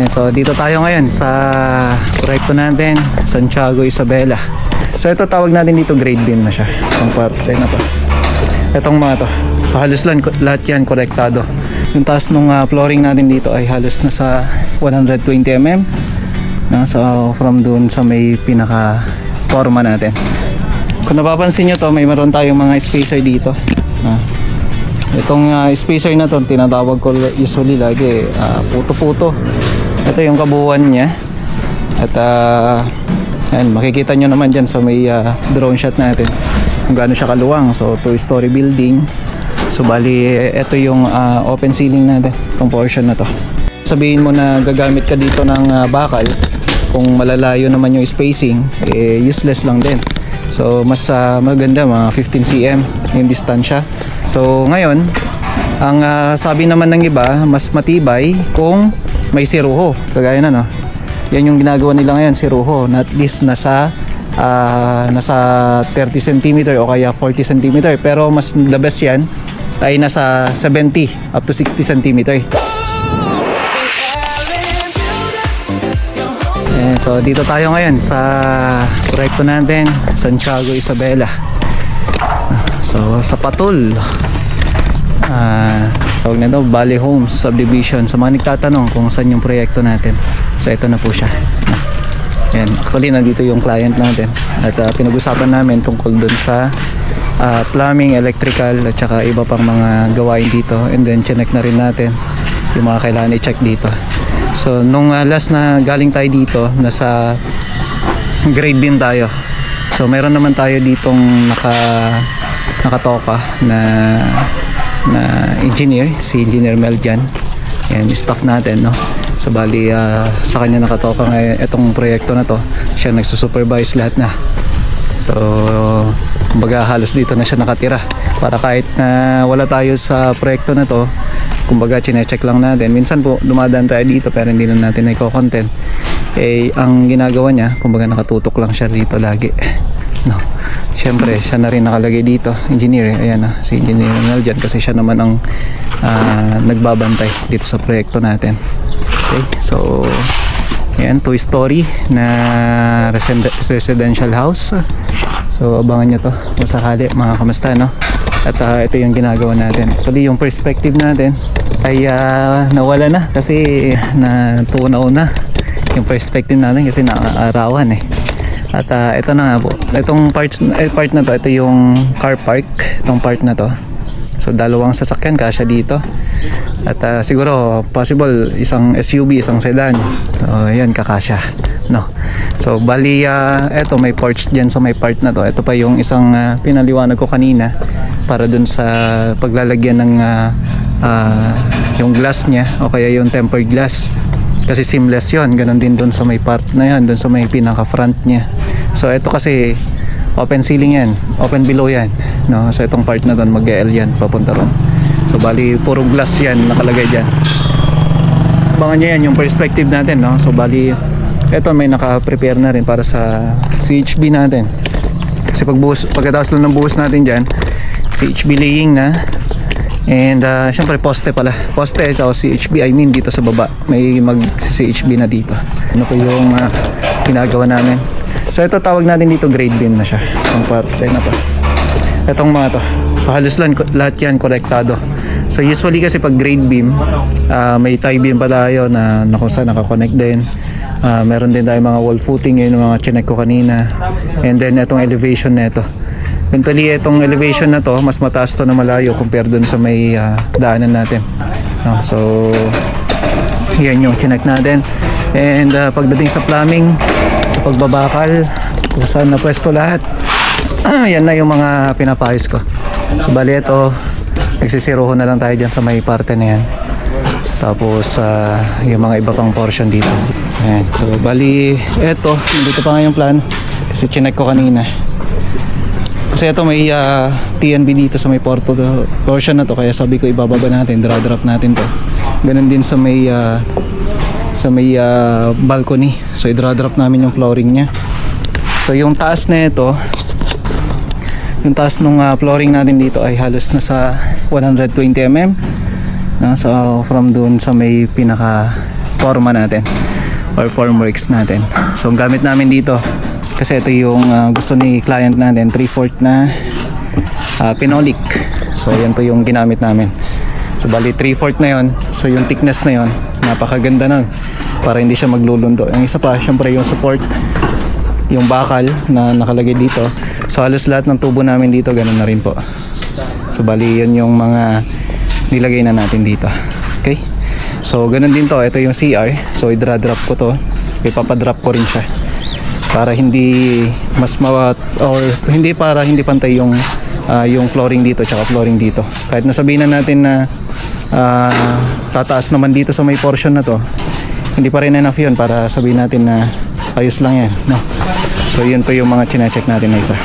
So dito tayo ngayon sa proyekto natin, Santiago Isabela. So ito tawag natin dito grade beam na siya. Itong parte na to. Itong mga to. So halos lang lahat yan korektado. Yung taas nung flooring natin dito ay halos na sa 120 mm. So from dun sa may pinaka forma natin. Kung napapansin nyo to, may meron tayong mga spacer dito. Itong spacer na to, tinatawag ko usually lagi puto-puto. Ito yung kabuuan niya. At ayan, makikita nyo naman dyan sa may drone shot natin kung gaano siya kaluwang. So 2-story building. So bali, ito yung open ceiling natin, itong portion na to. Sabihin mo na gagamit ka dito ng bakal, kung malalayo naman yung spacing, useless lang din. So mas maganda mga 15 cm yung distansya. So ngayon, ang sabi naman ng iba, mas matibay kung may siruho. Kagaya na, no? Yan yung ginagawa nila ngayon, siruho. At least nasa 30 cm o kaya 40 cm. Pero mas the best yan ay nasa 70 up to 60 cm. So dito tayo ngayon sa proyekto natin, Santiago Isabela. So sa Patul, tawag nito Valley Homes Subdivision. Sa mga nagtatanong kung saan yung proyekto natin, so ito na po siya. Yan, actually nandito yung client natin at pinag-usapan namin tungkol dun sa plumbing, electrical at saka iba pang mga gawain dito. And then chinek na rin natin yung mga kailangan i-check dito. So nung last na galing tayo dito, nasa grade beam tayo. So meron naman tayo ditong nakatoka na engineer, si Engineer Mel dyan. Yan, staff natin, no? So bali sa kanya nakatoka ngayon itong proyekto na to. Siya nagsusupervise lahat na. So kumbaga halos dito na siya nakatira para kahit na wala tayo sa proyekto na to, kumbaga chine-check lang natin. Minsan po dumadaan tayo dito pero hindi na natin i-content. Ang ginagawa niya, kumbaga nakatutok lang siya dito lagi, no? Siyempre siya na rin nakalagay dito, engineer. Ayan na, si Engineer Mel dyan kasi siya naman ang nagbabantay dito sa proyekto natin. Okay, so ayan, 2-story na residential house. So abangan nyo to kung sakali, mga kamusta, no? At ito yung ginagawa natin. Actually yung perspective natin ay nawala na kasi natunaw na yung perspective natin kasi nakaarawan eh. At ito na nga po, itong part na to, ito yung car park, itong part na to. So dalawang sasakyan kasya dito. At siguro possible isang SUV, isang sedan. So yan, kakasya, no? So bali eto may porch dyan sa may part na to. Ito pa yung isang pinaliwanag ko kanina para dun sa paglalagyan ng yung glass niya o kaya yung tempered glass. Kasi seamless yon, ganun din dun sa may part na yan, dun sa may pinaka front niya. So ito kasi open ceiling yan, open below yan, no? So itong part na dun mag-L yan papunta ron. So bali puro glass yan nakalagay dyan. Abangan nyo yan yung perspective natin, no? So bali ito may naka-prepare na rin para sa CHB natin. Kasi pagkatapos lang ng buhos natin dyan, CHB laying na. And syempre poste pala, poste ito, CHB, I mean dito sa baba may mag-CHB na dito. Ano po yung ginagawa namin. So ito tawag natin dito grade beam na siya, ang parte na to. Itong mga to, so halos lang lahat yan korektado. So usually kasi pag grade beam, may tie beam pa tayo na kung saan nakakonect din. Meron din tayo mga wall footing, yun yung mga chinek ko kanina. And then itong elevation na ito, eventually itong elevation na to mas mataas to na malayo compare dun sa may daanan natin, no? So yan yung chinek natin. And pagdating sa plumbing, sa pagbabakal, kung saan na pwesto lahat, yan na yung mga pinapayos ko. So bali ito, nagsisiruho na lang tayo dyan sa may parte na yan. Tapos yung mga iba pang portion dito. Ayan. So bali eto, dito pa nga yung plan kasi chinek ko kanina. Kasi ito may TNB dito sa may portion na to, kaya sabi ko ibababa natin, drop natin to. Ganun din sa may balcony. So i-drop namin yung flooring niya. So yung taas na ito, yung taas nung flooring natin dito ay halos nasa 120 mm. So from doon sa may pinaka forma natin or formworks natin. So ang gamit namin dito, kasi ito yung gusto ni client natin, 3/4 na phenolic. So yan po yung ginamit namin. So bali 3/4 na yon. So yung thickness na yon, napakaganda nun para hindi siya maglulundo. Ang isa pa, syempre yung support, yung bakal na nakalagay dito. So halos lahat ng tubo namin dito ganun na rin po. So bali yun yung mga nilagay na natin dito. Okay, so ganun din to. Ito yung CR, so idra-drop ko to, ipapadrop ko rin siya para hindi mas or hindi, para hindi pantay yung flooring dito tsaka flooring dito. Kahit nasabihin na natin na tataas naman dito sa may portion na to, hindi pa rin enough yun para sabihin natin na ayos lang yan, no? So yun po yung mga chine-check natin na isa.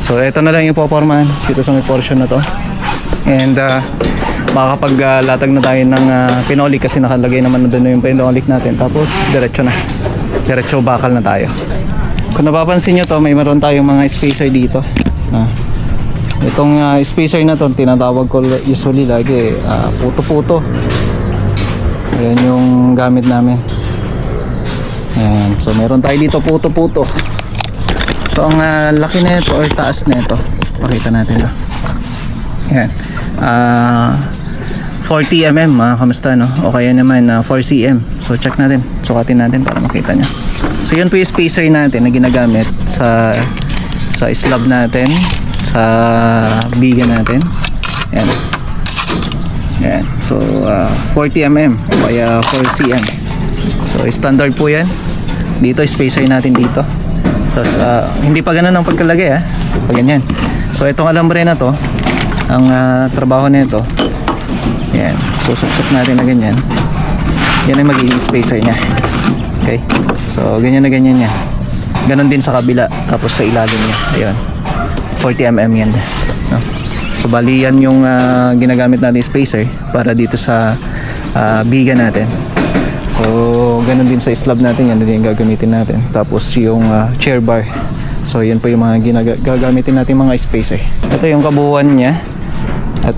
So ito na lang yung popormahan dito sa may portion na to. And makakapaglatag na tayo ng phenolic kasi nakalagay naman na doon yung phenolic natin. Tapos diretso na, diretso bakal na tayo. Kung napapansin nyo to, may meron tayong mga spacer dito. Itong spacer na to, tinatawag ko usually lagi puto-puto. Ayan yung gamit namin. Ayan. So meron tayo dito puto-puto. So ang laki na ito or taas na ito, pakita natin lang. Ayan, 40 mm mga kamusta, no? O kaya naman 4 cm. So check natin, sukatin natin para makita nyo. So yun po yung spacer natin na ginagamit sa slab natin, sa biga natin. Ayan. Ayan. So 40 mm o kaya 4 cm. So standard po yan. Dito spacer natin dito. Tapos hindi pa ganun ang pagkalagay, pag ganyan. So itong alambre na to, ang trabaho nito, yan, susuksok natin na ganyan. Yan ay magiging spacer niya. Okay, so ganyan na ganyan yan. Ganon din sa kabila, tapos sa ilalim niya. Ayun, 40 mm yan, no? So bali yan yung ginagamit natin spacer para dito sa biga natin. So ganun din sa slab natin, yan din yung gagamitin natin. Tapos yung chair bar, so yan po yung mga gagamitin natin mga spacer. Ito yung kabuuan niya. At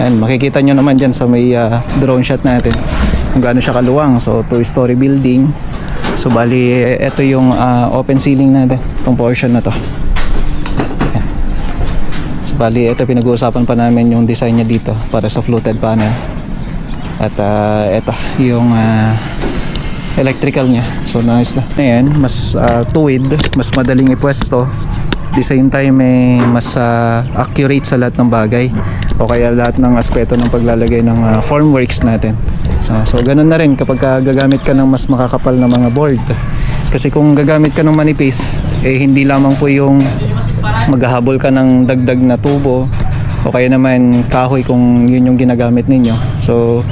yan, makikita nyo naman dyan sa may drone shot natin kung gaano siya kaluwang. So 2-story building. So bali ito yung open ceiling natin, itong portion na to. Yan. So bali ito, pinag-uusapan pa namin yung design niya dito para sa fluted panel. At ito yung electrical niya. So nice na. Ayan, mas tuwid, mas madaling ipwesto. At the same time mas accurate sa lahat ng bagay o kaya lahat ng aspeto ng paglalagay ng formworks natin. So ganun na rin kapag gagamit ka ng mas makakapal na mga board. Kasi kung gagamit ka ng manipis, hindi lamang po yung maghahabol ka ng dagdag na tubo o kaya naman kahoy kung yun yung ginagamit ninyo. So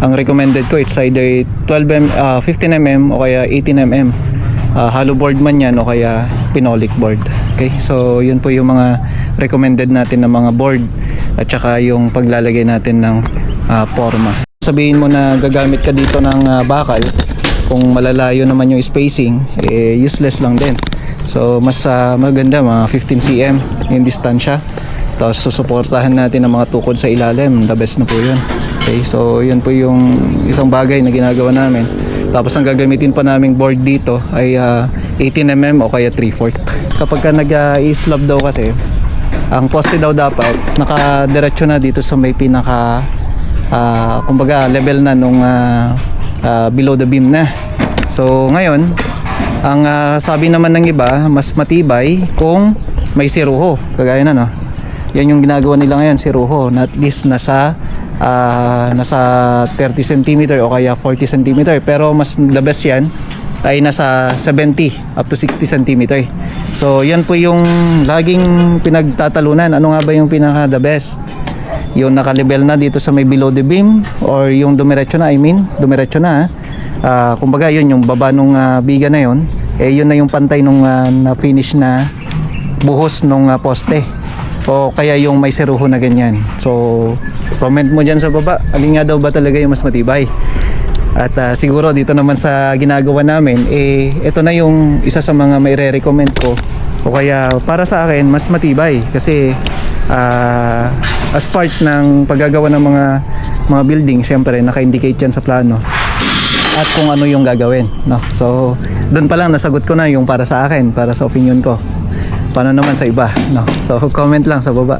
ang recommended ko, it's either 15 mm o kaya 18 mm. Hollow board man yan o kaya phenolic board. Okay, so yun po yung mga recommended natin na mga board at saka yung paglalagay natin ng forma. Sabihin mo na gagamit ka dito ng bakal, kung malalayo naman yung spacing, useless lang din. So mas maganda mga 15 cm yung distansya. Tapos susuportahan natin ang mga tukod sa ilalim, the best na po yun. Okay, so yun po yung isang bagay na ginagawa namin. Tapos ang gagamitin pa naming board dito ay 18 mm o kaya 3/4. Kapag ka nag-i-slab daw kasi, ang poste daw dapat nakadiretso na dito sa may pinaka kumbaga level na nung below the beam na. So ngayon, ang sabi naman ng iba, mas matibay kung may siruho, kagaya na, no? Yan yung ginagawa nila ngayon, siruho, na at least nasa 30 cm o kaya 40 cm, pero mas the best yan ay nasa 70 up to 60 cm. So yan po yung laging pinagtatalunan, ano nga ba yung pinaka the best, yung nakalibel na dito sa may below the beam or yung dumiretso na, dumiretso na, kumbaga yun yung baba nung biga na yun, yun na yung pantay nung na finish na buhos nung poste o kaya yung may seruho na ganyan. So comment mo dyan sa baba, alin nga daw ba talaga yung mas matibay. At siguro dito naman sa ginagawa namin, ito na yung isa sa mga may re-recommend ko o kaya para sa akin mas matibay kasi as part ng paggagawa ng mga mga building, syempre naka-indicate yan sa plano at kung ano yung gagawin, no? So doon pa lang nasagot ko na yung para sa akin, para sa opinion ko. Paano naman sa iba, no? So comment lang sa baba.